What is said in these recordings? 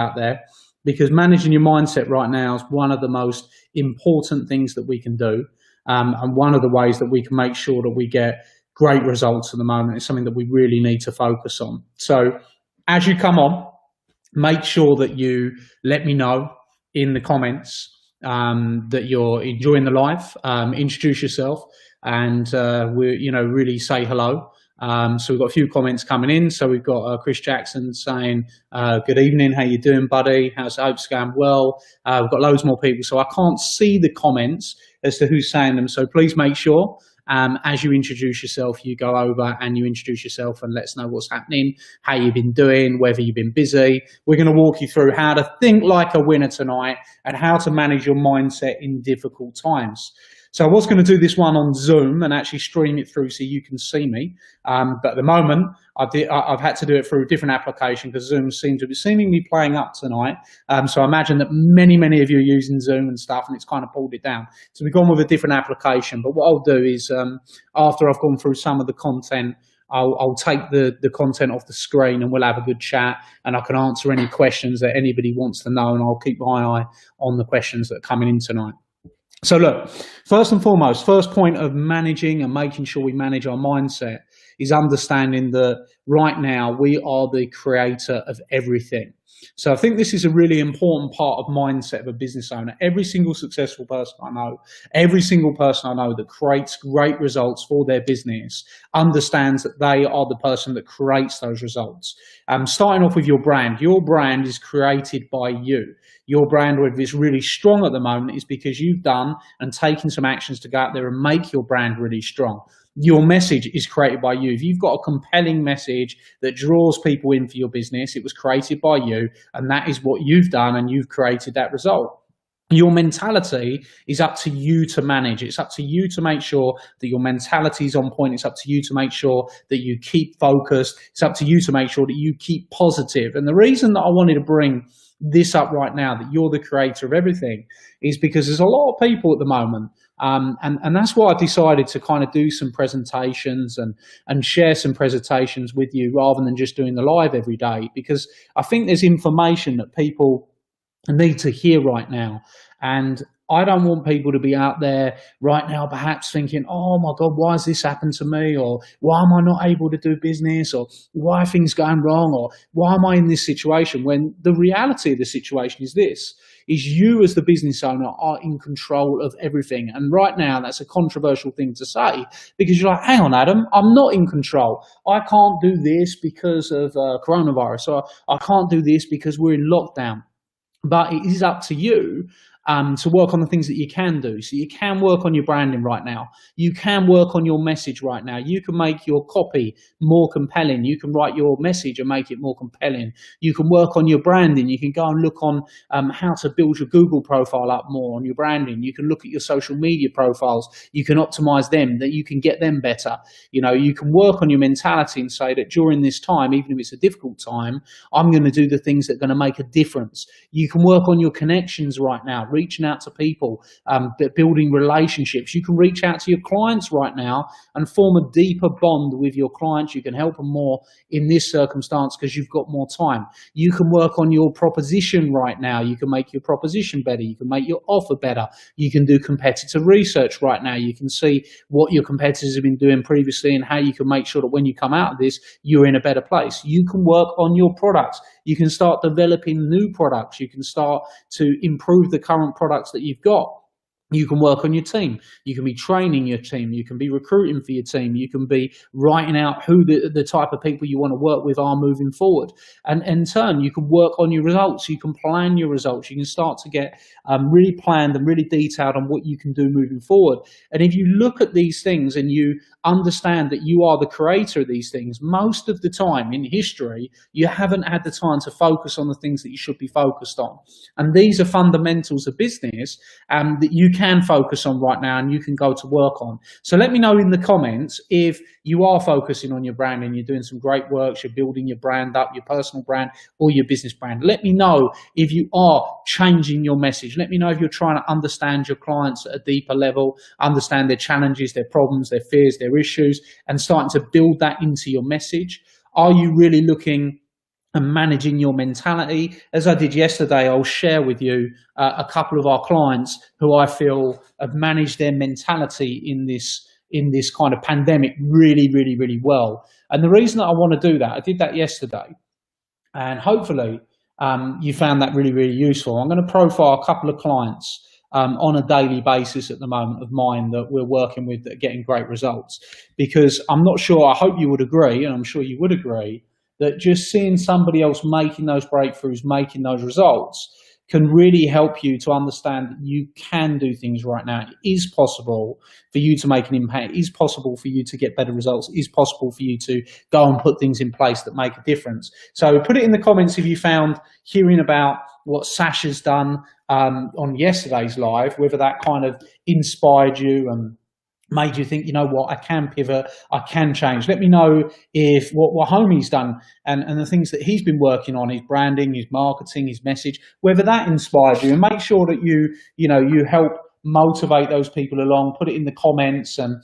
out there, because managing your mindset right now is one of the most important things that we can do. And one of the ways that we can make sure that we get great results at the moment is something that we really need to focus on. So as you come on, make sure that you let me know in the comments that you're enjoying the live. Introduce yourself and really say hello. So we've got a few comments coming in. So we've got Chris Jackson saying, good evening, how you doing, buddy? How's it? Hope's going well. We've got loads more people, so I can't see the comments as to who's saying them. So please make sure as you introduce yourself, you go over and you introduce yourself and let us know what's happening, how you've been doing, whether you've been busy. We're going to walk you through how to think like a winner tonight and how to manage your mindset in difficult times. So I was going to do this one on Zoom and actually stream it through so you can see me. But at the moment, I've had to do it through a different application because Zoom seems to be seemingly playing up tonight. So I imagine that many of you are using Zoom and stuff, and it's kind of pulled it down. So we've gone with a different application. But what I'll do is after I've gone through some of the content, I'll take the content off the screen and we'll have a good chat, and I can answer any questions that anybody wants to know, and I'll keep my eye on the questions that are coming in tonight. So look, first and foremost, first point of managing and making sure we manage our mindset is understanding that right now we are the creator of everything. So I think this is a really important part of mindset of a business owner. Every single successful person I know, every single person I know that creates great results for their business understands that they are the person that creates those results. Starting off with your brand is created by you. Your brand, whether it's really strong at the moment, is because you've done and taken some actions to go out there and make your brand really strong. Your message is created by you. If you've got a compelling message that draws people in for your business, it was created by you, and that is what you've done, and you've created that result. Your mentality is up to you to manage. It's up to you to make sure that your mentality is on point. It's up to you to make sure that you keep focused. It's up to you to make sure that you keep positive. And the reason that I wanted to bring this up right now, that you're the creator of everything, is because there's a lot of people at the moment, and that's why I decided to kind of do some presentations and share some presentations with you rather than just doing the live every day, because I think there's information that people need to hear right now. And I don't want people to be out there right now perhaps thinking, oh my God, why has this happened to me? Or why am I not able to do business? Or why are things going wrong? Or why am I in this situation? When the reality of the situation is this, is you as the business owner are in control of everything. And right now, that's a controversial thing to say, because you're like, hang on, Adam, I'm not in control. I can't do this because of coronavirus, or I can't do this because we're in lockdown. But it is up to you to work on the things that you can do. So you can work on your branding right now. You can work on your message right now. You can make your copy more compelling. You can write your message and make it more compelling. You can work on your branding. You can go and look on how to build your Google profile up more on your branding. You can look at your social media profiles. You can optimize them, that you can get them better. You know, you can work on your mentality and say that during this time, even if it's a difficult time, I'm going to do the things that are going to make a difference. You can work on your connections right now, reaching out to people, building relationships. You can reach out to your clients right now and form a deeper bond with your clients. You can help them more in this circumstance because you've got more time. You can work on your proposition right now. You can make your proposition better. You can make your offer better. You can do competitor research right now. You can see what your competitors have been doing previously and how you can make sure that when you come out of this, you're in a better place. You can work on your products. You can start developing new products. You can start to improve the current products that you've got. You can work on your team. You can be training your team. You can be recruiting for your team. You can be writing out who the type of people you want to work with are moving forward. And in turn, you can work on your results. You can plan your results. You can start to get really planned and really detailed on what you can do moving forward. And if you look at these things and you understand that you are the creator of these things, most of the time in history, you haven't had the time to focus on the things that you should be focused on. And these are fundamentals of business that you can focus on right now and you can go to work on. So let me know in the comments if you are focusing on your brand and you're doing some great work, you're building your brand up, your personal brand or your business brand. Let me know if you are changing your message. Let me know if you're trying to understand your clients at a deeper level, understand their challenges, their problems, their fears, their issues, and starting to build that into your message. Are you really looking and managing your mentality. As I did yesterday, I'll share with you a couple of our clients who I feel have managed their mentality in this kind of pandemic really, really, really well. And the reason that I want to do that, I did that yesterday, and hopefully you found that really, really useful. I'm going to profile a couple of clients on a daily basis at the moment of mine that we're working with that are getting great results. Because I'm not sure, I hope you would agree, and I'm sure you would agree, that just seeing somebody else making those breakthroughs, making those results, can really help you to understand that you can do things right now. It is possible for you to make an impact. It is possible for you to get better results. It is possible for you to go and put things in place that make a difference. So put it in the comments if you found hearing about what Sasha's done on yesterday's live, whether that kind of inspired you and made you think, you know what, I can pivot, I can change. Let me know if what Homie's done and the things that he's been working on, his branding, his marketing, his message, whether that inspired you. And make sure that you help motivate those people along. Put it in the comments and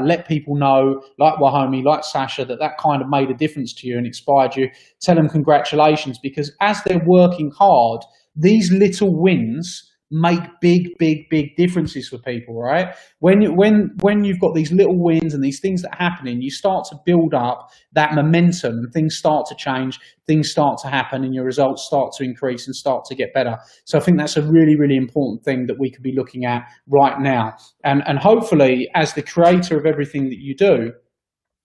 let people know, like Wahomie, like Sasha, that kind of made a difference to you and inspired you. Tell them congratulations, because as they're working hard, these little wins make big, big, big differences for people, right? When you've got these little wins and these things that are happening, you start to build up that momentum and things start to change, things start to happen, and your results start to increase and start to get better. So I think that's a really, really important thing that we could be looking at right now. And hopefully, as the creator of everything that you do,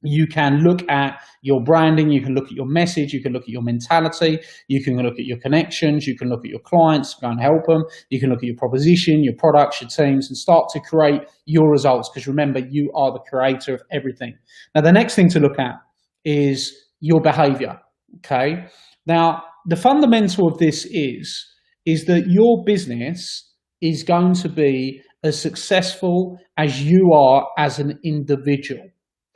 you can look at your branding, you can look at your message, you can look at your mentality, you can look at your connections, you can look at your clients, go and help them, you can look at your proposition, your products, your teams, and start to create your results, because remember, you are the creator of everything. Now, the next thing to look at is your behavior, okay? Now, the fundamental of this is that your business is going to be as successful as you are as an individual.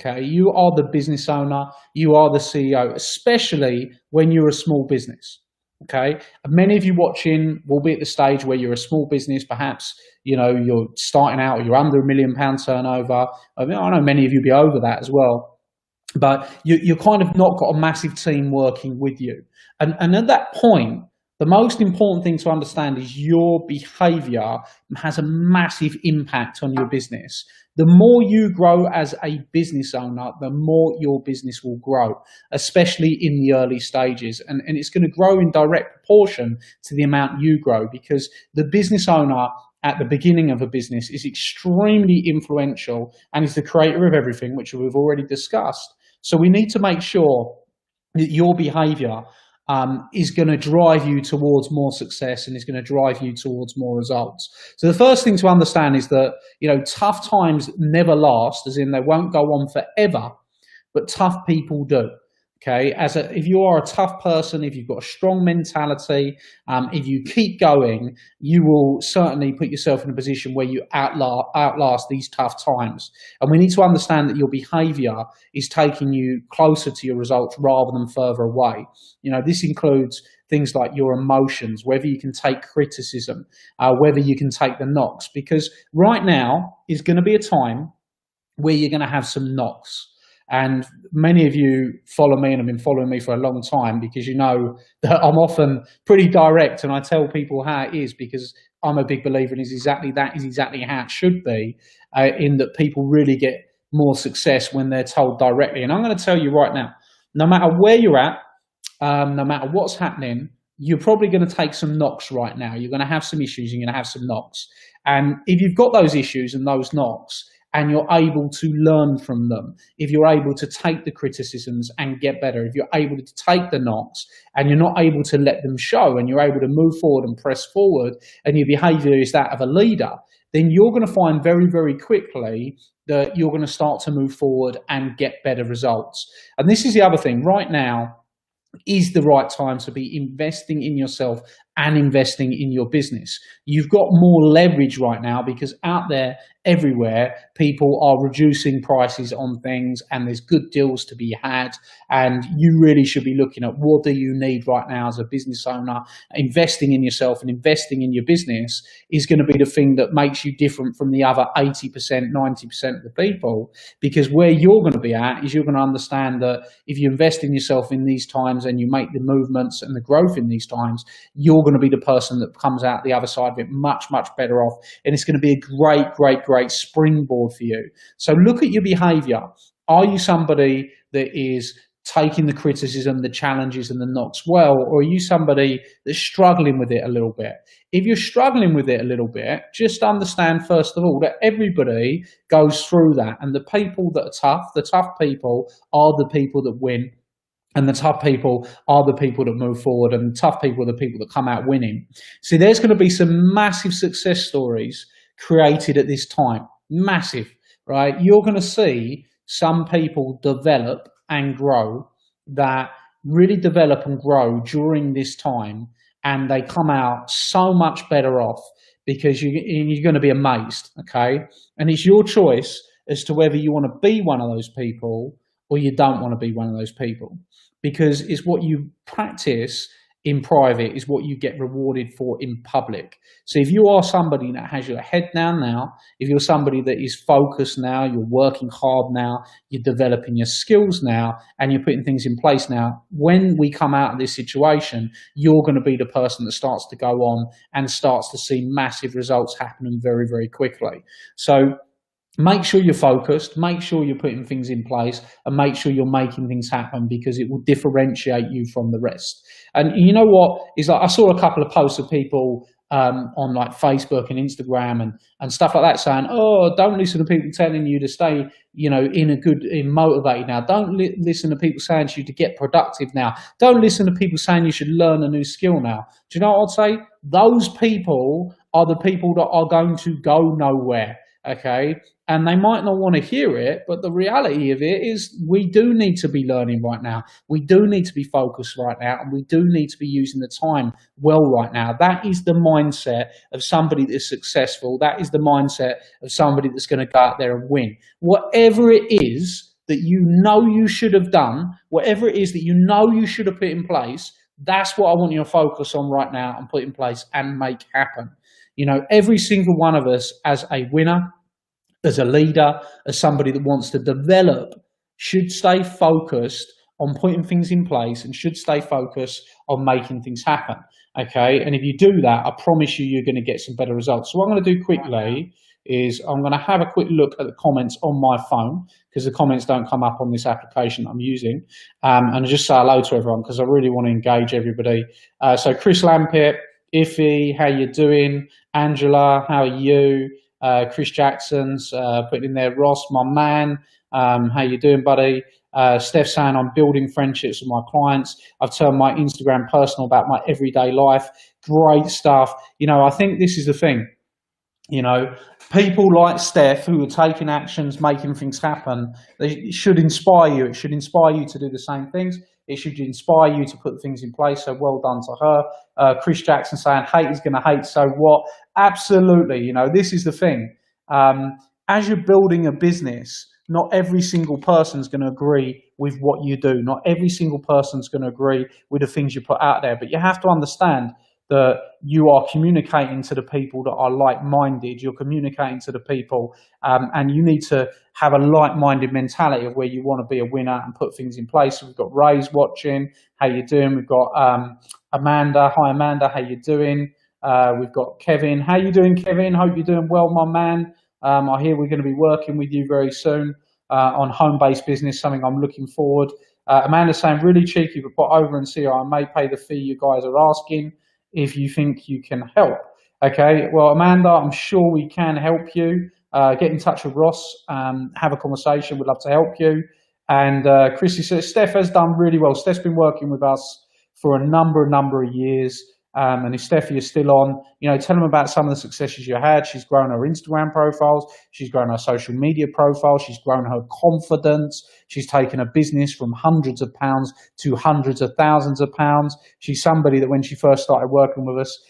Okay, you are the business owner, you are the CEO, especially when you're a small business. Okay, and many of you watching will be at the stage where you're a small business, perhaps you're starting out, or you're under £1 million turnover. I know many of you will be over that as well, but you're kind of not got a massive team working with you. And at that point, the most important thing to understand is your behavior has a massive impact on your business. The more you grow as a business owner, the more your business will grow, especially in the early stages. And it's going to grow in direct proportion to the amount you grow, because the business owner at the beginning of a business is extremely influential and is the creator of everything, which we've already discussed. So we need to make sure that your behavior is going to drive you towards more success and is going to drive you towards more results. So the first thing to understand is that, tough times never last, as in they won't go on forever, but tough people do. Okay, if you are a tough person, if you've got a strong mentality, if you keep going, you will certainly put yourself in a position where you outlast these tough times. And we need to understand that your behavior is taking you closer to your results rather than further away. This includes things like your emotions, whether you can take criticism, whether you can take the knocks, because right now is going to be a time where you're going to have some knocks. And many of you follow me and have been following me for a long time, because you know that I'm often pretty direct and I tell people how it is, because I'm a big believer in is exactly how it should be, in that people really get more success when they're told directly. And I'm going to tell you right now, no matter where you're at, no matter what's happening, you're probably going to take some knocks right now. You're going to have some issues, you're going to have some knocks. And if you've got those issues and those knocks, and you're able to learn from them, if you're able to take the criticisms and get better, if you're able to take the knocks and you're not able to let them show, and you're able to move forward and press forward, and your behavior is that of a leader, then you're going to find very, very quickly that you're going to start to move forward and get better results. And this is the other thing. Right now is the right time to be investing in yourself and investing in your business. You've got more leverage right now because out there, everywhere, people are reducing prices on things and there's good deals to be had. And you really should be looking at what do you need right now as a business owner. Investing in yourself and investing in your business is going to be the thing that makes you different from the other 80%, 90% of the people, because where you're going to be at is you're going to understand that if you invest in yourself in these times and you make the movements and the growth in these times, you're going to be the person that comes out the other side of it much, much better off. And it's going to be a great springboard for you. So look at your behavior. Are you somebody that is taking the criticism, the challenges and the knocks well, or are you somebody that's struggling with it a little bit? If you're struggling with it a little bit, just understand first of all that everybody goes through that, and the people that are tough, the tough people are the people that win. And the tough people are the people that move forward, and the tough people are the people that come out winning. See, there's going to be some massive success stories created at this time. Massive, right? You're going to see some people develop and grow, that really develop and grow during this time, and they come out so much better off because you're going to be amazed, okay? And it's your choice as to whether you want to be one of those people or you don't want to be one of those people, because it's what you practice in private is what you get rewarded for in public. So if you are somebody that has your head down now, if you're somebody that is focused now, you're working hard now, you're developing your skills now, and you're putting things in place now, when we come out of this situation, you're going to be the person that starts to go on and starts to see massive results happening very, very quickly. So make sure you're focused, make sure you're putting things in place, and make sure you're making things happen, because it will differentiate you from the rest. And you know what? Is like I saw a couple of posts of people on like Facebook and Instagram and stuff like that saying, oh, don't listen to people telling you to stay, in motivated now. Don't listen to people saying to you to get productive now. Don't listen to people saying you should learn a new skill now. Do you know what I'd say? Those people are the people that are going to go nowhere. Okay, and they might not want to hear it, but the reality of it is we do need to be learning right now. We do need to be focused right now, and we do need to be using the time well right now. That is the mindset of somebody that's successful. That is the mindset of somebody that's going to go out there and win. Whatever it is that you know you should have done, whatever it is that you know you should have put in place, that's what I want you to focus on right now and put in place and make happen. Every single one of us as a winner, as a leader, as somebody that wants to develop, should stay focused on putting things in place and should stay focused on making things happen. Okay, and if you do that, I promise you, you're going to get some better results. So what I'm going to do quickly is I'm going to have a quick look at the comments on my phone, because the comments don't come up on this application I'm using, and just say hello to everyone because I really want to engage everybody. So Chris Lampitt, Iffy, how you doing? Angela, how are you? Chris Jackson's putting in there. Ross, my man, how you doing, buddy? Steph saying I'm building friendships with my clients. I've turned my Instagram personal about my everyday life. Great stuff. I think this is the thing. People like Steph who are taking actions, making things happen, they should inspire you. It should inspire you to do the same things. It should inspire you to put things in place. So well done to her. Chris Jackson saying hate is going to hate, so what? Absolutely. This is the thing. As you're building a business, not every single person's going to agree with what you do. Not every single person's going to agree with the things you put out there. But you have to understand that you are communicating to the people that are like-minded. You're communicating to the people, and you need to have a like-minded mentality of where you want to be a winner and put things in place. So we've got Ray's watching. How you doing? We've got Amanda. Hi, Amanda. How you doing? We've got Kevin. How you doing, Kevin? Hope you're doing well, my man. I hear we're going to be working with you very soon on home-based business, something I'm looking forward. Amanda saying, really cheeky, but put over and see I may pay the fee you guys are asking if you think you can help. Okay, well, Amanda, I'm sure we can help you. Get in touch with Ross, have a conversation. We'd love to help you. And Chrissy says, Steph has done really well. Steph's been working with us for a number of years. And if Steffi is still on, tell them about some of the successes you had. She's grown her Instagram profiles. She's grown her social media profiles. She's grown her confidence. She's taken a business from hundreds of pounds to hundreds of thousands of pounds. She's somebody that when she first started working with us,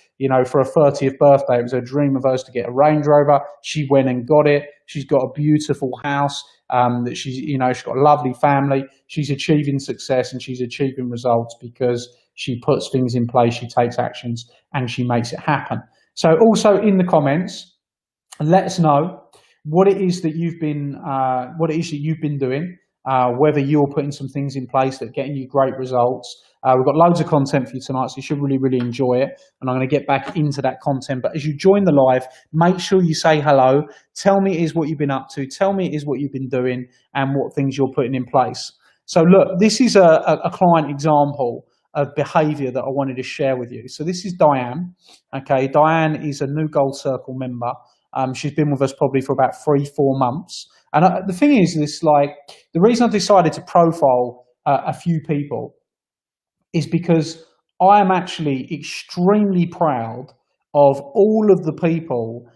for her 30th birthday, it was a dream of hers to get a Range Rover. She went and got it. She's got a beautiful house. That she's got a lovely family. She's achieving success and she's achieving results because she puts things in place, she takes actions, and she makes it happen. So also in the comments, let us know what it is that you've been doing, whether you're putting some things in place that are getting you great results. We've got loads of content for you tonight, so you should really, really enjoy it. And I'm going to get back into that content. But as you join the live, make sure you say hello. Tell me it is what you've been up to. Tell me it is what you've been doing and what things you're putting in place. So look, this is a client example of behavior that I wanted to share with you. So this is Diane. Okay, Diane is a new Gold Circle member. She's been with us probably for about 3-4 months. And the thing is, the reason I decided to profile a few people is because I am actually extremely proud of all of the people,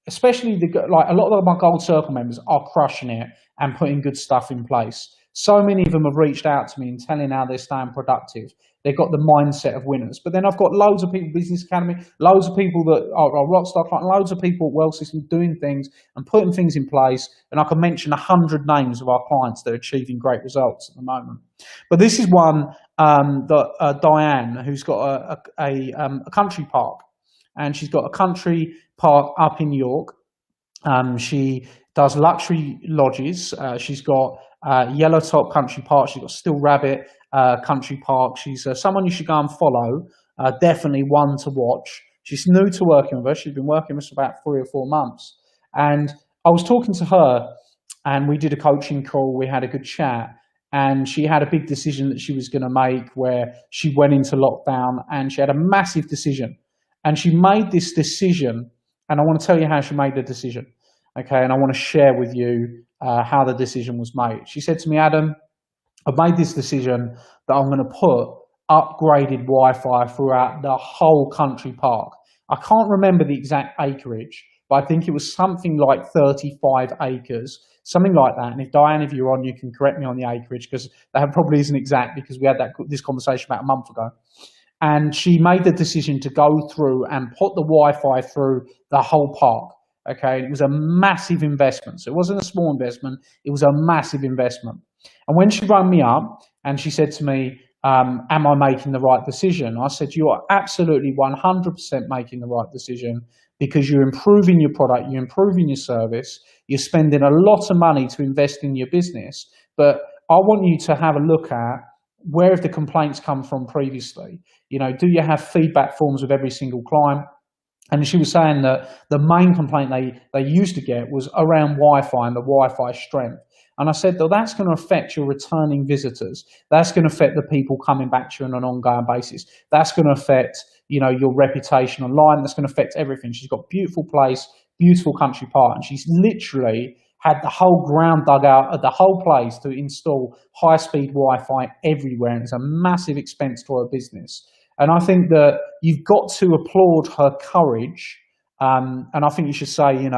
especially a lot of my Gold Circle members are crushing it and putting good stuff in place. So many of them have reached out to me and telling how they're staying productive. They've got the mindset of winners. But then I've got loads of people, Business Academy, loads of people that are Rockstar Client, loads of people at Wealth System doing things and putting things in place. And I can mention 100 names of our clients that are achieving great results at the moment. But this is one Diane, who's got a country park. And she's got a country park up in York. She does luxury lodges. She's got Yellow Top Country Park. She's got Still Rabbit Country Park. She's someone you should go and follow. Definitely one to watch. She's new to working with us. She's been working with us for about 3 or 4 months. And I was talking to her and we did a coaching call. We had a good chat and she had a big decision that she was going to make where she went into lockdown and she had a massive decision. And she made this decision and I want to tell you how she made the decision. Okay, and I want to share with you how the decision was made. She said to me, Adam, I've made this decision that I'm going to put upgraded Wi-Fi throughout the whole country park. I can't remember the exact acreage, but I think it was something like 35 acres, something like that. And if Diane, if you're on, you can correct me on the acreage because that probably isn't exact because we had this conversation about a month ago. And she made the decision to go through and put the Wi-Fi through the whole park. Okay, it was a massive investment. So it wasn't a small investment, it was a massive investment. And when she rang me up and she said to me, am I making the right decision? I said, you are absolutely 100% making the right decision because you're improving your product, you're improving your service, you're spending a lot of money to invest in your business. But I want you to have a look at where have the complaints come from previously? Do you have feedback forms with every single client? And she was saying that the main complaint they used to get was around Wi-Fi and the Wi-Fi strength. And I said, well, that's going to affect your returning visitors. That's going to affect the people coming back to you on an ongoing basis. That's going to affect, your reputation online. That's going to affect everything. She's got a beautiful place, beautiful country park. And she's literally had the whole ground dug out of the whole place to install high-speed Wi-Fi everywhere. And it's a massive expense to her business. And I think that you've got to applaud her courage. And I think you should say,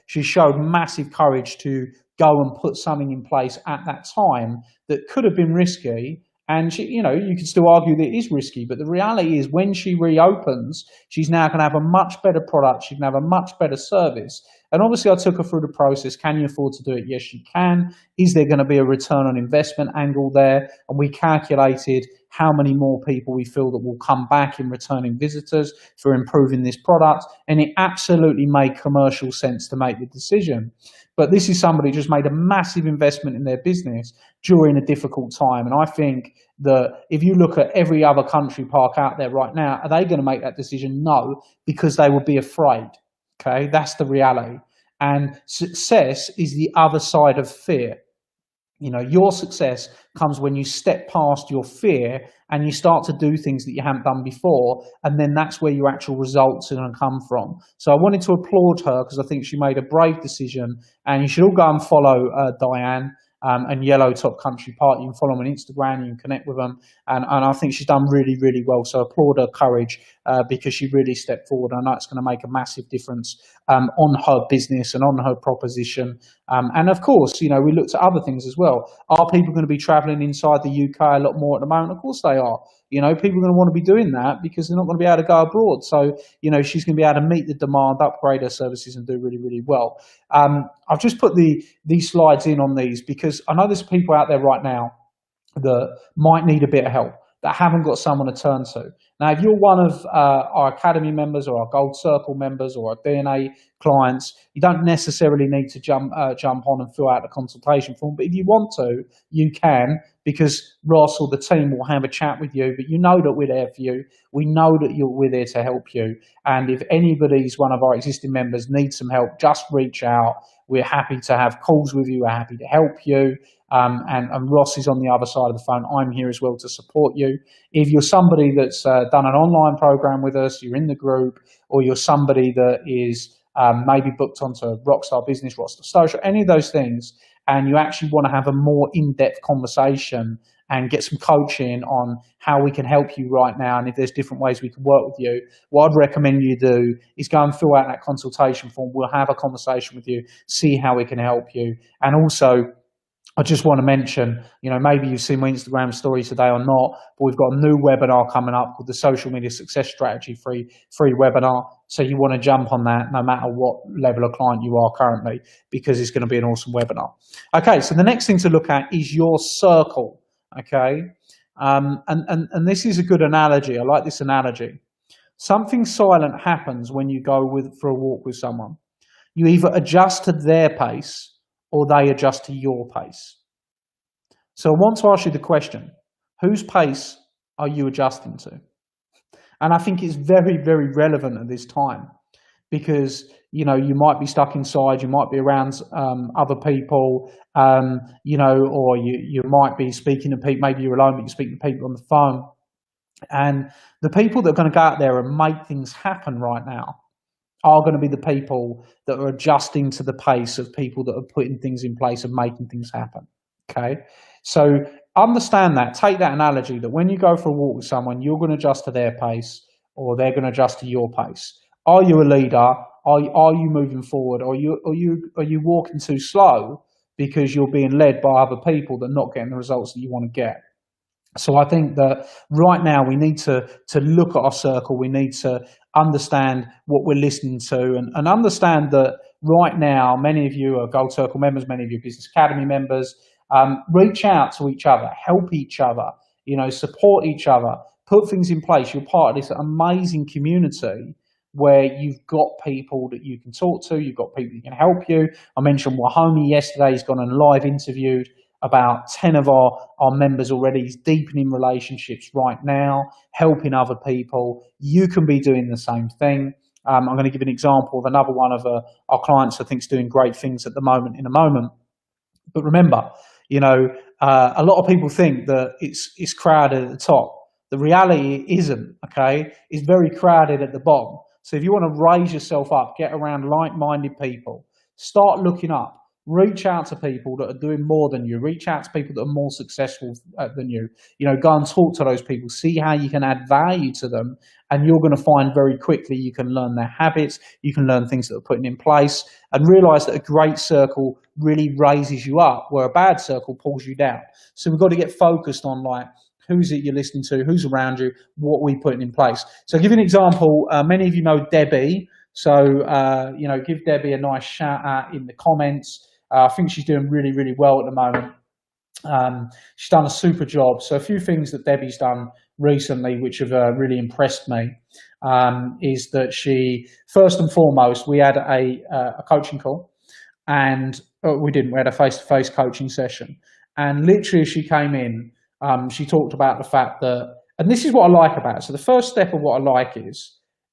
she showed massive courage to go and put something in place at that time that could have been risky. And she, you could still argue that it is risky, but the reality is when she reopens, she's now going to have a much better product. She can have a much better service. And obviously I took her through the process. Can you afford to do it? Yes, you can. Is there going to be a return on investment angle there? And we calculated how many more people we feel that will come back in returning visitors for improving this product. And it absolutely made commercial sense to make the decision. But this is somebody who just made a massive investment in their business during a difficult time. And I think that if you look at every other country park out there right now, are they going to make that decision? No, because they would be afraid. Okay, that's the reality. And success is the other side of fear. Your success comes when you step past your fear and you start to do things that you haven't done before. And then that's where your actual results are going to come from. So I wanted to applaud her because I think she made a brave decision. And you should all go and follow Diane. and Yellow Top Country Park. You can follow them on Instagram, you can connect with them, and I think she's done really, really well. So applaud her courage because she really stepped forward. I know it's going to make a massive difference on her business and on her proposition. And of course, we looked at other things as well. Are people going to be traveling inside the UK a lot more at the moment? Of course they are. People are going to want to be doing that because they're not going to be able to go abroad. So, she's going to be able to meet the demand, upgrade her services and do really, really well. I've just put these slides in on these because I know there's people out there right now that might need a bit of help, that haven't got someone to turn to. Now, if you're one of our Academy members or our Gold Circle members or our DNA clients, you don't necessarily need to jump on and fill out the consultation form. But if you want to, you can, because Ross or the team will have a chat with you. But you know that we're there for you. We know that we're there to help you. And if anybody's one of our existing members needs some help, just reach out. We're happy to have calls with you. We're happy to help you. And Ross is on the other side of the phone. I'm here as well to support you. If you're somebody that's done an online program with us, you're in the group, or you're somebody that is maybe booked onto Rockstar Business, Rockstar Social, any of those things, and you actually want to have a more in-depth conversation and get some coaching on how we can help you right now, and if there's different ways we can work with you, what I'd recommend you do is go and fill out that consultation form. We'll have a conversation with you, see how we can help you. And also, I just want to mention, maybe you've seen my Instagram story today or not, but we've got a new webinar coming up called the Social Media Success Strategy free webinar. So you want to jump on that no matter what level of client you are currently, because it's going to be an awesome webinar. Okay, so the next thing to look at is your circle. Okay, and this is a good analogy. I like this analogy. Something silent happens when you go for a walk with someone. You either adjust to their pace or they adjust to your pace. So I want to ask you the question, whose pace are you adjusting to? And I think it's very, very relevant at this time because, you might be stuck inside, you might be around other people, or you might be speaking to people, maybe you're alone, but you're speaking to people on the phone. And the people that are going to go out there and make things happen right now are going to be the people that are adjusting to the pace of people that are putting things in place and making things happen. Okay, so understand that. Take that analogy that when you go for a walk with someone, you're going to adjust to their pace, or they're going to adjust to your pace. Are you a leader? Are you moving forward? Or are you walking too slow because you're being led by other people that are not getting the results that you want to get? So I think that right now we need to look at our circle. We need to understand what we're listening to and understand that right now, many of you are Gold Circle members, many of you are Business Academy members. Reach out to each other, help each other, support each other, put things in place. You're part of this amazing community where you've got people that you can talk to, you've got people that can help you. I mentioned Wahomey yesterday. He's gone and live interviewed about 10 of our members already. He's deepening relationships right now, helping other people. You can be doing the same thing. I'm going to give an example of another one of our clients I think is doing great things at the moment in a moment. But remember, a lot of people think that it's crowded at the top. The reality isn't, okay? It's very crowded at the bottom. So if you want to raise yourself up, get around like-minded people, start looking up. Reach out to people that are doing more than you. Reach out to people that are more successful than you. Go and talk to those people. See how you can add value to them. And you're going to find very quickly you can learn their habits. You can learn things that are putting in place and realize that a great circle really raises you up where a bad circle pulls you down. So we've got to get focused on who's it you're listening to, who's around you, what we're putting in place. So I'll give you an example. Many of you know Debbie. So, give Debbie a nice shout out in the comments. I think she's doing really, really well at the moment. She's done a super job. So a few things that Debbie's done recently, which have really impressed me, is that she, first and foremost, we had a coaching call, and we had a face-to-face coaching session. And literally as she came in, she talked about the fact that, and this is what I like about it. So the first step of what I like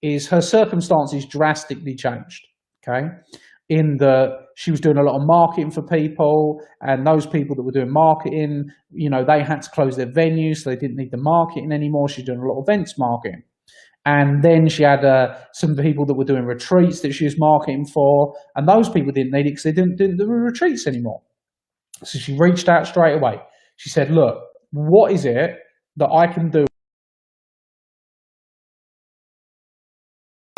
is her circumstances drastically changed, okay? In that she was doing a lot of marketing for people, and those people that were doing marketing, they had to close their venues, so they didn't need the marketing anymore. She's doing a lot of events marketing. And then she had some people that were doing retreats that she was marketing for, and those people didn't need it because they didn't do the retreats anymore. So she reached out straight away. She said, look, what is it that I can do?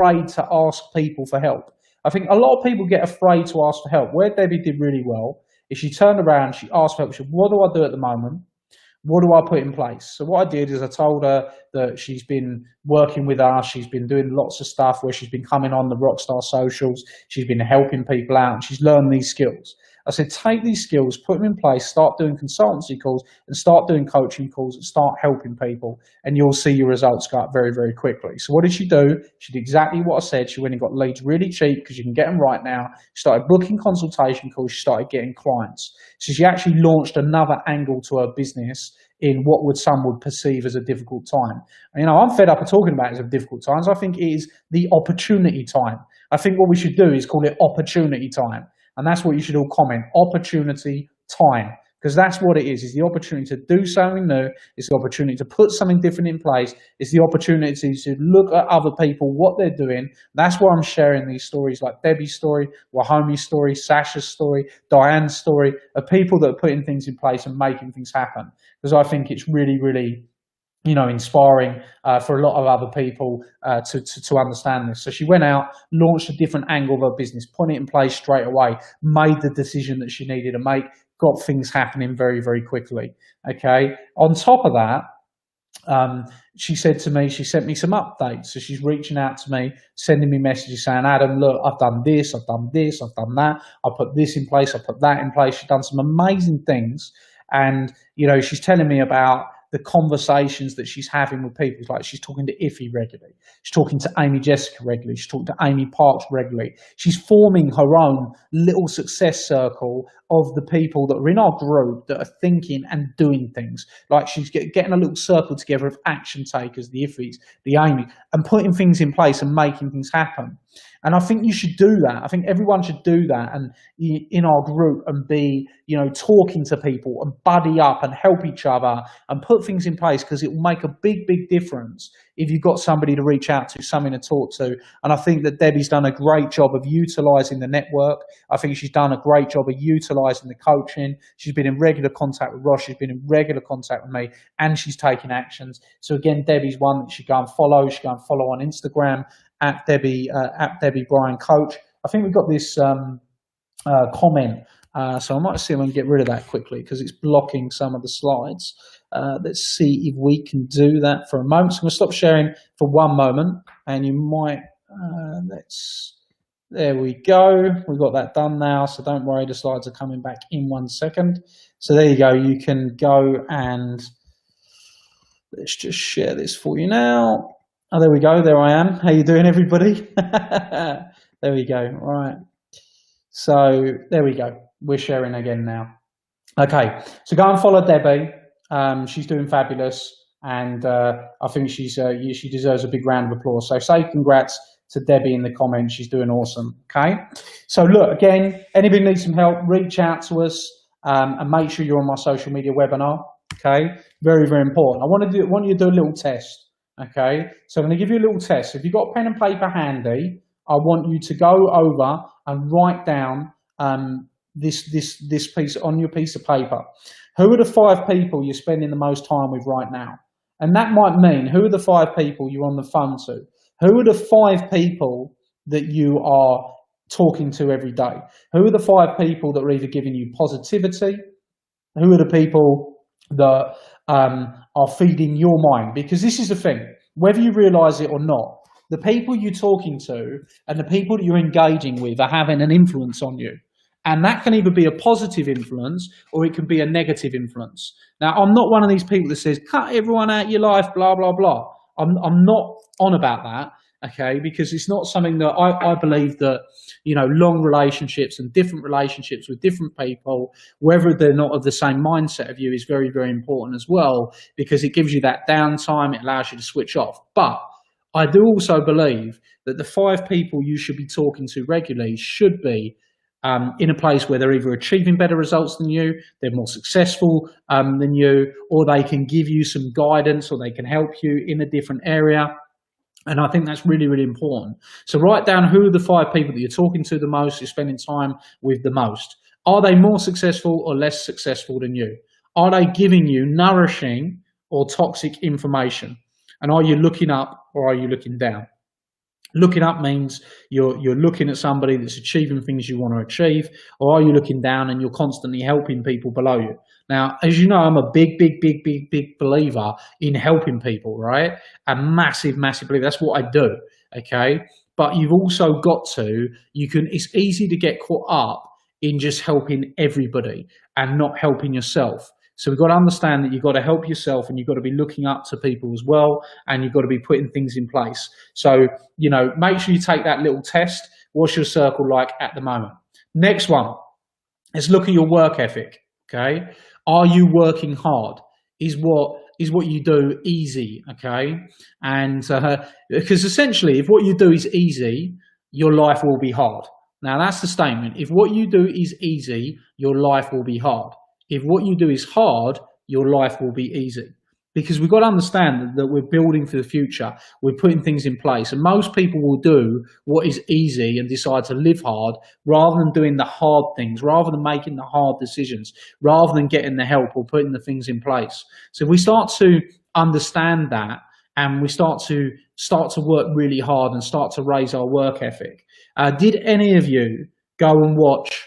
Afraid to ask people for help. I think a lot of people get afraid to ask for help. Where Debbie did really well is she turned around, she asked for help. She said, what do I do at the moment? What do I put in place? So what I did is I told her that she's been working with us. She's been doing lots of stuff where she's been coming on the Rockstar socials. She's been helping people out and she's learned these skills. I said, take these skills, put them in place, start doing consultancy calls and start doing coaching calls and start helping people and you'll see your results go up very, very quickly. So what did she do? She did exactly what I said. She went and got leads really cheap because you can get them right now. She started booking consultation calls. She started getting clients. So she actually launched another angle to her business in what some would perceive as a difficult time. And, you know, I'm fed up of talking about it as difficult times. I think it is the opportunity time. I think what we should do is call it opportunity time. And that's what you should all comment, opportunity time. Because that's what it is the opportunity to do something new. It's the opportunity to put something different in place. It's the opportunity to look at other people, what they're doing. That's why I'm sharing these stories like Debbie's story, Wahomi's story, Sasha's story, Diane's story, of people that are putting things in place and making things happen. Because I think it's really, really, you know, inspiring for a lot of other people to understand this. So she went out, launched a different angle of her business, put it in place straight away, made the decision that she needed to make, got things happening very, very quickly. Okay. On top of that, she said to me, she sent me some updates. So she's reaching out to me, sending me messages saying, Adam, look, I've done this, I've done this, I've done that. I put this in place, I put that in place. She's done some amazing things. And, you know, she's telling me about the conversations that she's having with people. Like she's talking to Iffy regularly. She's talking to Amy Jessica regularly. She's talking to Amy Parks regularly. She's forming her own little success circle of the people that are in our group that are thinking and doing things. Like she's getting a little circle together of action takers, the Iffys, the Amy, and putting things in place and making things happen. And I think you should do that. I think everyone should do that and in our group and be, you know, talking to people and buddy up and help each other and put things in place because it will make a big, big difference if you've got somebody to reach out to, something to talk to. And I think that Debbie's done a great job of utilizing the network. I think she's done a great job of utilizing the coaching. She's been in regular contact with Ross. She's been in regular contact with me and she's taking actions. So again, Debbie's one that you should go and follow. You should go and follow on Instagram at Debbie Bryan Coach. I think we've got this comment, so I might see if I can get rid of that quickly because it's blocking some of the slides. Let's see if we can do that for a moment. So I'm going to stop sharing for one moment, and you might. There we go. We've got that done now, so don't worry. The slides are coming back in 1 second. So there you go. You can go and let's just share this for you now. Oh, there we go. There I am. How you doing, everybody? There we go. All right. So there we go. We're sharing again now. Okay. So go and follow Debbie. She's doing fabulous, and I think she deserves a big round of applause. So say congrats to Debbie in the comments. She's doing awesome. Okay. So look, again, anybody needs some help, reach out to us and make sure you're on my social media webinar. Okay. Very, very important. I want you to do a little test. Okay, so I'm going to give you a little test. If you've got a pen and paper handy, I want you to go over and write down this piece on your piece of paper. Who are the 5 people you're spending the most time with right now? And that might mean who are the 5 people you're on the phone to? Who are the 5 people that you are talking to every day? Who are the 5 people that are either giving you positivity? Who are the people that are feeding your mind? Because this is the thing, whether you realize it or not, the people you're talking to and the people that you're engaging with are having an influence on you. And that can either be a positive influence or it can be a negative influence. Now, I'm not one of these people that says, cut everyone out of your life, blah, blah, blah. I'm not on about that. Okay, because it's not something that I believe that, you know, long relationships and different relationships with different people, whether they're not of the same mindset of you, is very, very important as well, because it gives you that downtime, it allows you to switch off. But I do also believe that the 5 people you should be talking to regularly should be in a place where they're either achieving better results than you, they're more successful than you, or they can give you some guidance or they can help you in a different area. And I think that's really, really important. So write down who are the 5 people that you're talking to the most, you're spending time with the most. Are they more successful or less successful than you? Are they giving you nourishing or toxic information? And are you looking up or are you looking down? Looking up means you're looking at somebody that's achieving things you want to achieve, or are you looking down and you're constantly helping people below you? Now, as you know, I'm a big believer in helping people, right? A massive believer. That's what I do, okay? But you've also got to, it's easy to get caught up in just helping everybody and not helping yourself. So we've got to understand that you've got to help yourself and you've got to be looking up to people as well, and you've got to be putting things in place. So, make sure you take that little test. What's your circle like at the moment? Next one, let's look at your work ethic, okay? Are you working hard? Is what you do easy, okay? And because essentially, if what you do is easy, your life will be hard. Now, that's the statement. If what you do is easy, your life will be hard. If what you do is hard, your life will be easy. Because we've got to understand that we're building for the future. We're putting things in place. And most people will do what is easy and decide to live hard rather than doing the hard things, rather than making the hard decisions, rather than getting the help or putting the things in place. So if we start to understand that and we start to work really hard and start to raise our work ethic. Did any of you go and watch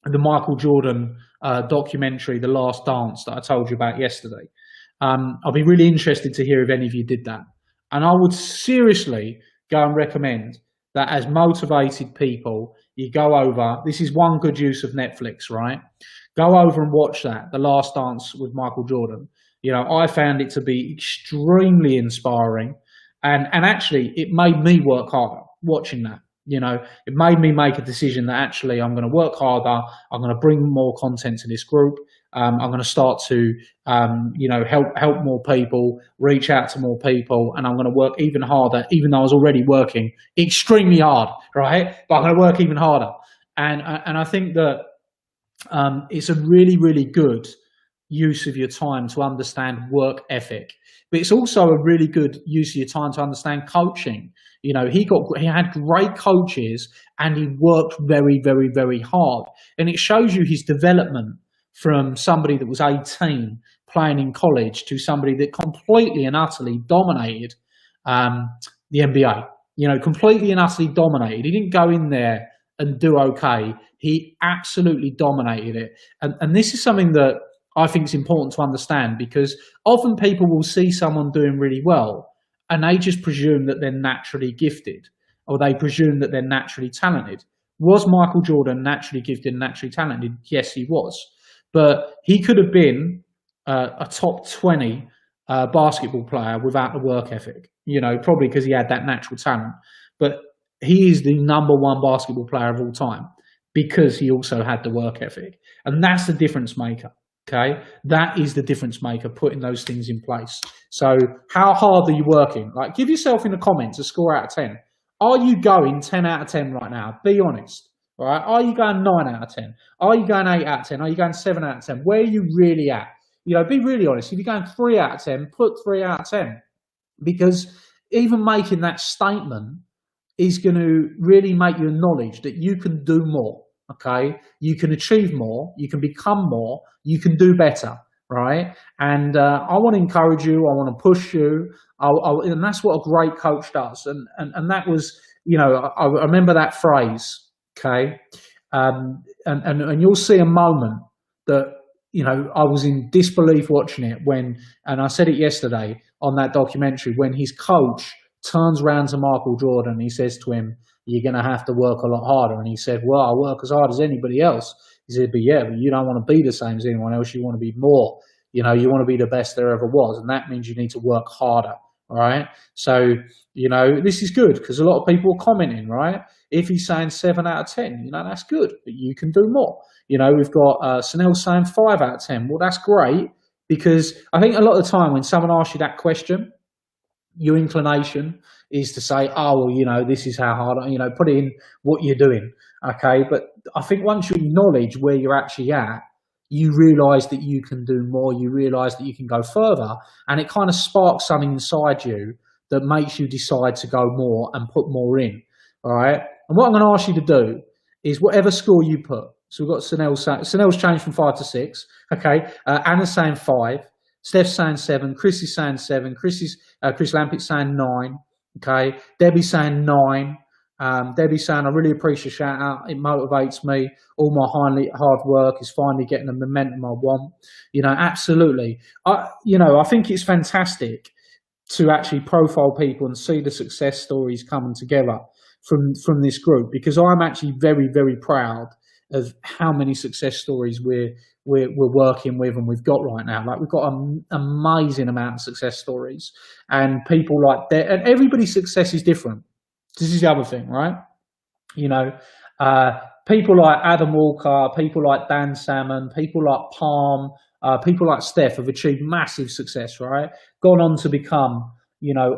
the Michael Jordan documentary, The Last Dance, that I told you about yesterday? I'll be really interested to hear if any of you did that. And I would seriously go and recommend that as motivated people, you go over, this is one good use of Netflix, right? Go over and watch that, The Last Dance with Michael Jordan. I found it to be extremely inspiring. And actually, it made me work harder watching that. It made me make a decision that actually I'm going to work harder. I'm going to bring more content to this group. I'm going to start to, help more people, reach out to more people, and I'm going to work even harder, even though I was already working extremely hard, right? But I'm going to work even harder. And I think that it's a really good use of your time to understand work ethic. But it's also a really good use of your time to understand coaching. He had great coaches and he worked very hard. And it shows you his development from somebody that was 18 playing in college to somebody that completely and utterly dominated the NBA. Completely and utterly dominated. He didn't go in there and do okay. He absolutely dominated it. And this is something that I think is important to understand, because often people will see someone doing really well and they just presume that they're naturally gifted, or they presume that they're naturally talented. Was Michael Jordan naturally gifted and naturally talented? Yes, he was. But he could have been a top 20 basketball player without the work ethic, probably because he had that natural talent. But he is the #1 basketball player of all time because he also had the work ethic. And that's the difference maker. Okay, that is the difference maker, putting those things in place. So how hard are you working? Like, give yourself in the comments a score out of 10. Are you going 10 out of 10 right now? Be honest. All right. Are you going 9 out of 10? Are you going 8 out of 10? Are you going 7 out of 10? Where are you really at? Be really honest. If you're going 3 out of 10, put 3 out of 10. Because even making that statement is going to really make you acknowledge that you can do more. Okay, you can achieve more, you can become more, you can do better, right? And I want to encourage you, I want to push you, and that's what a great coach does. And that was, I remember that phrase, okay? And you'll see a moment that, I was in disbelief watching it and I said it yesterday on that documentary, when his coach turns around to Michael Jordan, he says to him, "You're going to have to work a lot harder." And he said, "Well, I work as hard as anybody else." He said, but you don't want to be the same as anyone else. You want to be more. You want to be the best there ever was. And that means you need to work harder. All right. So, this is good because a lot of people are commenting, right? If he's saying 7 out of 10, that's good, but you can do more. We've got Sunil saying 5 out of 10. Well, that's great, because I think a lot of the time when someone asks you that question, your inclination is to say, oh, well, this is how hard, put in what you're doing. Okay. But I think once you acknowledge where you're actually at, you realize that you can do more. You realize that you can go further, and it kind of sparks something inside you that makes you decide to go more and put more in. All right. And what I'm going to ask you to do is whatever score you put. So we've got Sunil's changed from 5 to 6. Okay. Anna's saying 5. Steph's saying 7. Chris is saying 7. Chris Lampett's saying 9. Okay. Debbie's saying 9. Debbie's saying, I really appreciate the shout out. It motivates me. All my hard work is finally getting the momentum I want. Absolutely. I think it's fantastic to actually profile people and see the success stories coming together from this group, because I'm actually very, very proud of how many success stories we're working with and we've got right now. Like, we've got an amazing amount of success stories, and people like that, and everybody's success is different. This is the other thing, right? People like Adam Walker, people like Dan Salmon, people like Palm, people like Steph have achieved massive success, right? Gone on to become,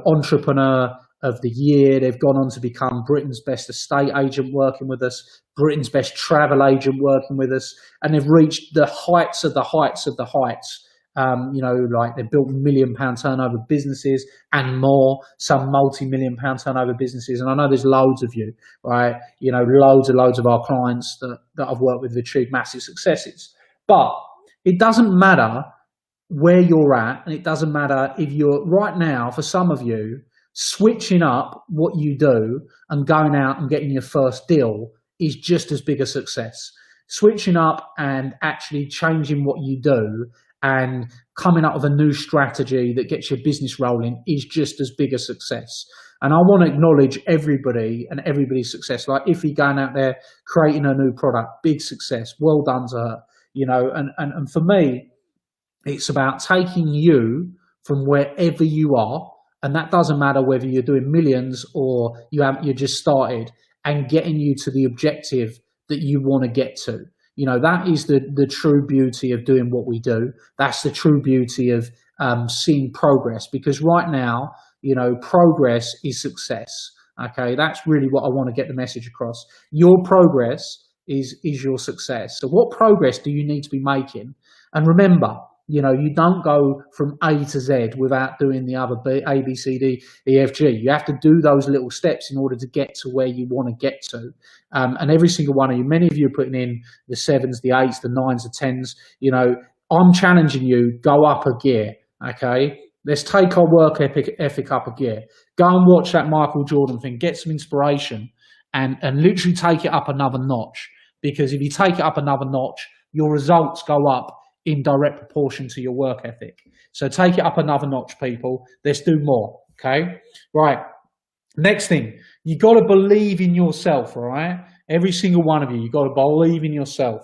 entrepreneur of the year. They've gone on to become Britain's best estate agent working with us, Britain's best travel agent working with us, and they've reached the heights of the heights of the heights. Like, they've built £1 million turnover businesses and more, some multi-million pound turnover businesses. And I know there's loads of you, right? Loads of our clients that I've worked with have achieved massive successes. But it doesn't matter where you're at, and it doesn't matter if you're right now, for some of you, switching up what you do and going out and getting your first deal is just as big a success. Switching up and actually changing what you do and coming up with a new strategy that gets your business rolling is just as big a success. And I want to acknowledge everybody and everybody's success. Like Iffy going out there, creating a new product, big success. Well done to her. And for me, it's about taking you from wherever you are, and that doesn't matter whether you're doing millions or you just started, and getting you to the objective that you want to get to. That is the true beauty of doing what we do. That's the true beauty of seeing progress, because right now, progress is success. Okay, that's really what I want to get the message across. Your progress is your success. So what progress do you need to be making? And remember, you don't go from A to Z without doing the other A, B, C, D, E, F, G. You have to do those little steps in order to get to where you want to get to. And every single one of you, many of you are putting in the 7s, the 8s, the 9s, the 10s. I'm challenging you, go up a gear, okay? Let's take our work ethic up a gear. Go and watch that Michael Jordan thing, get some inspiration, and literally take it up another notch. Because if you take it up another notch, your results go up in direct proportion to your work ethic. So take it up another notch, people. Let's do more, okay? Right. Next thing, you got to believe in yourself, all right? Every single one of you got to believe in yourself.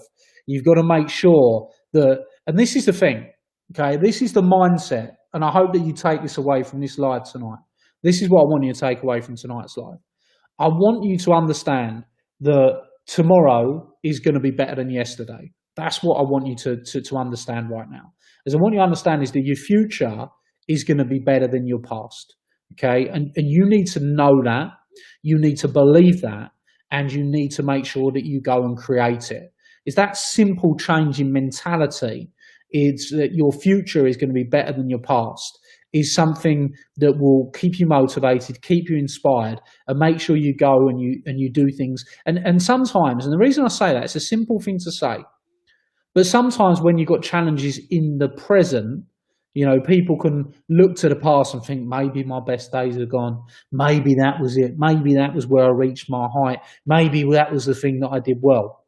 You've got to make sure that, and this is the thing, okay? This is the mindset, and I hope that you take this away from this live tonight. This is what I want you to take away from tonight's live. I want you to understand that tomorrow is going to be better than yesterday. That's what I want you to understand right now. As I want you to understand is that your future is going to be better than your past. Okay. And you need to know that. You need to believe that. And you need to make sure that you go and create it. It's that simple change in mentality. It's that your future is going to be better than your past. Is something that will keep you motivated, keep you inspired, and make sure you go and you do things. And sometimes, and the reason I say that, it's a simple thing to say, but sometimes when you've got challenges in the present, people can look to the past and think, maybe my best days are gone. Maybe that was it. Maybe that was where I reached my height. Maybe that was the thing that I did well.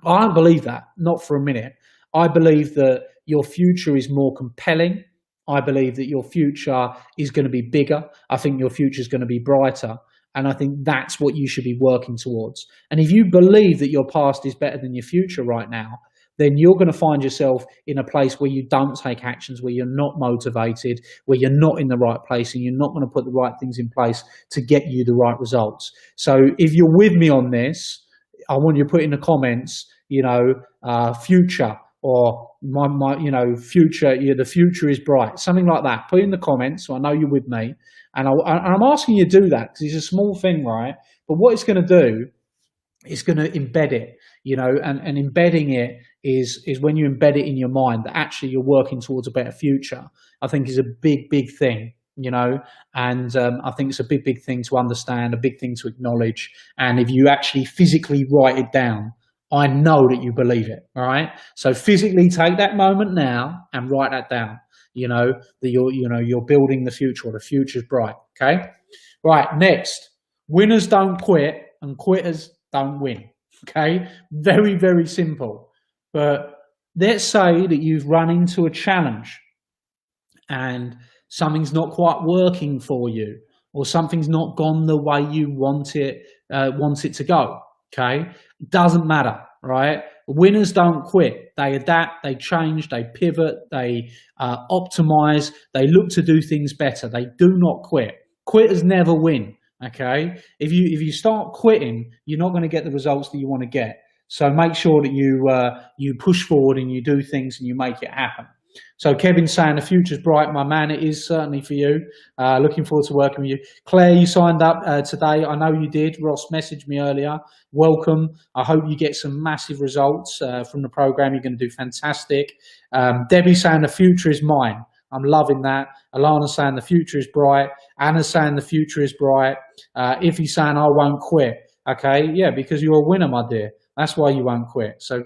I don't believe that, not for a minute. I believe that your future is more compelling. I believe that your future is going to be bigger. I think your future is going to be brighter. And I think that's what you should be working towards. And if you believe that your past is better than your future right now, then you're going to find yourself in a place where you don't take actions, where you're not motivated, where you're not in the right place, and you're not going to put the right things in place to get you the right results. So if you're with me on this, I want you to put in the comments, future, or my future, the future is bright, something like that. Put in the comments so I know you're with me. And I'm asking you to do that because it's a small thing, right? But what it's going to do, it's going to embed it, and embedding it is when you embed it in your mind that actually you're working towards a better future. I think is a big, big thing, and I think it's a big thing to understand, a big thing to acknowledge. And if you actually physically write it down, I know that you believe it. All right. So physically take that moment now and write that down. You know that you're building the future, or the future's bright. Okay. Right. Next, winners don't quit and quitters don't win. Okay. Very, very simple. But let's say that you've run into a challenge and something's not quite working for you, or something's not gone the way you want it to go. Okay, it doesn't matter, right? Winners don't quit. They adapt, they change, they pivot, they optimize, they look to do things better. They do not quit. Quitters never win. Okay, if you start quitting, you're not going to get the results that you want to get. So make sure that you push forward and you do things and you make it happen. So Kevin's saying the future's bright, my man. It is certainly for you. Looking forward to working with you. Claire, you signed up today. I know you did. Ross messaged me earlier. Welcome. I hope you get some massive results from the program. You're going to do fantastic. Debbie saying the future is mine. I'm loving that. Alana's saying the future is bright. Anna's saying the future is bright. Ify's saying I won't quit. Okay, yeah, because you're a winner, my dear. That's why you won't quit. So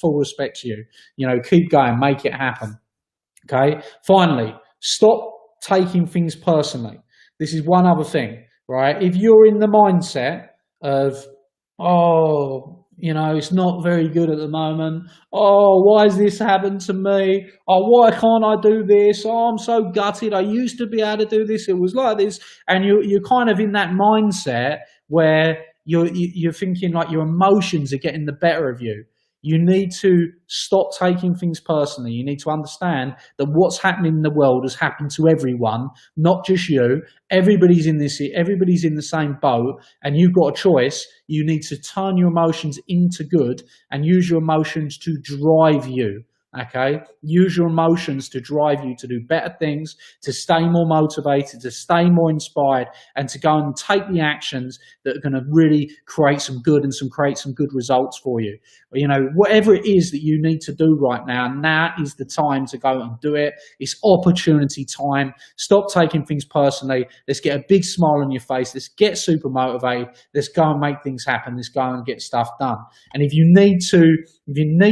full respect to you. You know, keep going, make it happen. Okay. Finally, stop taking things personally. This is one other thing, right? If you're in the mindset of, oh, you know, it's not very good at the moment. Oh, why has this happened to me? Oh, why can't I do this? Oh, I'm so gutted. I used to be able to do this. It was like this. And you're kind of in that mindset where you're thinking like your emotions are getting the better of you. You need to stop taking things personally. You need to understand that what's happening in the world has happened to everyone, not just you. Everybody's in the same boat, and you've got a choice. You need to turn your emotions into good and use your emotions to drive you. Okay, use your emotions to drive you to do better things, to stay more motivated, to stay more inspired, and to go and take the actions that are going to really create some good results for you. You know, whatever it is that you need to do right now, now is the time to go and do it. It's opportunity time. Stop taking things personally. Let's get a big smile on your face. Let's get super motivated. Let's go and make things happen. Let's go and get stuff done. And if you need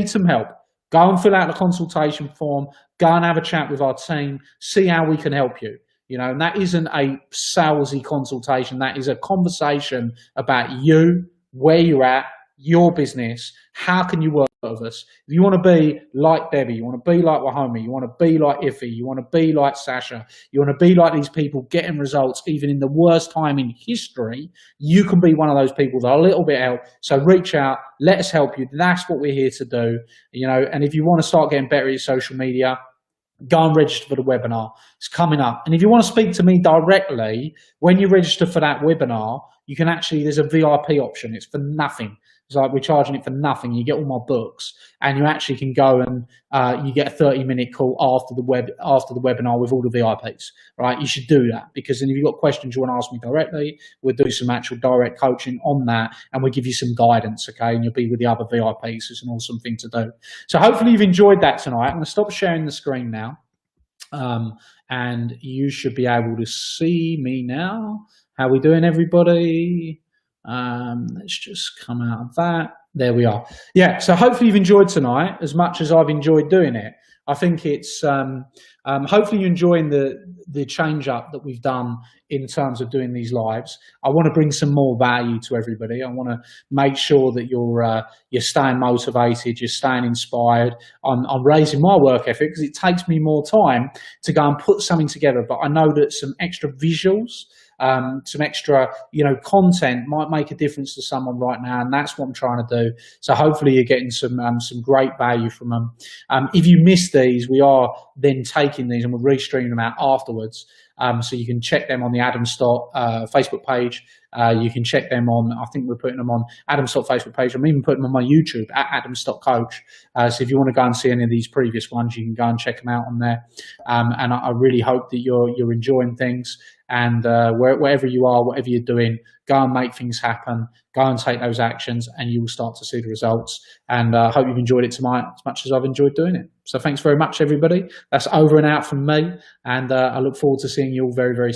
some help, go and fill out the consultation form. Go and have a chat with our team. See how we can help you. You know, and that isn't a salesy consultation. That is a conversation about you, where you're at, your business. How can you work with us? If you want to be like Debbie, you want to be like Wahome, you want to be like Ify, you want to be like Sasha, you want to be like these people getting results even in the worst time in history, you can be one of those people that are a little bit help. So reach out, let us help you. That's what we're here to do. You know, and if you want to start getting better at your social media, go and register for the webinar. It's coming up. And if you want to speak to me directly, when you register for that webinar, you can actually, there's a VIP option. It's for nothing. It's like we're charging it for nothing. You get all my books, and you actually can go and you get a 30-minute call after the webinar with all the VIPs. Right? You should do that, because then if you've got questions you want to ask me directly, we'll do some actual direct coaching on that, and we'll give you some guidance. Okay, and you'll be with the other VIPs. It's an awesome thing to do. So hopefully you've enjoyed that tonight. I'm going to stop sharing the screen now, and you should be able to see me now. How we doing, everybody? Let's just come out of that. There we are. Yeah, so hopefully you've enjoyed tonight as much as I've enjoyed doing it. I think it's hopefully you're enjoying the change up that we've done in terms of doing these lives. I want to bring some more value to everybody. I want to make sure that you're staying motivated, you're staying inspired. I'm raising my work ethic because it takes me more time to go and put something together. But I know that some extra visuals, some extra, content might make a difference to someone right now, and that's what I'm trying to do. So hopefully you're getting some great value from them. If you miss these, we are then taking these and we're restreaming them out afterwards. So you can check them on the Adam Stott Facebook page. You can check them on, I think we're putting them on Adam Stott Facebook page. I'm even putting them on my YouTube at Adam Stott Coach. So if you want to go and see any of these previous ones, you can go and check them out on there. And I really hope that you're enjoying things. And wherever you are, whatever you're doing, go and make things happen. Go and take those actions, and you will start to see the results. And I hope you've enjoyed it tonight as much as I've enjoyed doing it. So thanks very much, everybody. That's over and out from me. And I look forward to seeing you all very, very soon.